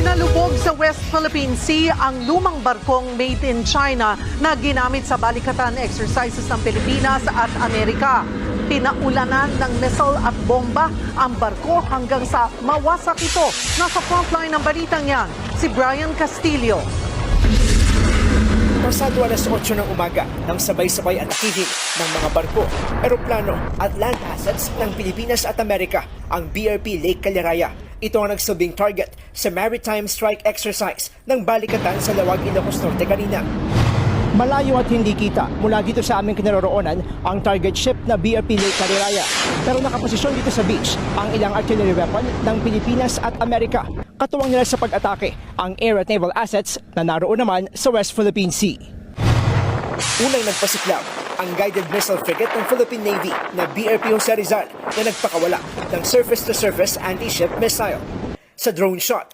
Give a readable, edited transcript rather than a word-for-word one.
Nalubog sa West Philippine Sea ang lumang barkong made in China na ginamit sa balikatan exercises ng Pilipinas at Amerika. Pinaulanan ng missile at bomba ang barko hanggang sa mawasak ito. Nasa frontline ng balitang yan, si Brian Castillo. Pasado alas 8 ng umaga nang sabay-sabay atakihin ng mga barko, eroplano at land assets ng Pilipinas at Amerika ang BRP Lake Caliraya. Ito ang nagsilbing target sa maritime strike exercise ng balikatan sa Lawag, Ilocos Norte kanina. Malayo at hindi kita mula dito sa aming kinaroroonan ang target ship na BRP Lake Caliraya. Pero nakaposisyon dito sa beach ang ilang artillery weapon ng Pilipinas at Amerika. Katuwang nila sa pag-atake ang air at naval assets na naroon naman sa West Philippine Sea. Unang nagpasiklaw ang guided missile frigate ng Philippine Navy na BRP Jose Rizal na nagpakawala ng surface-to-surface anti-ship missile. Sa drone shot,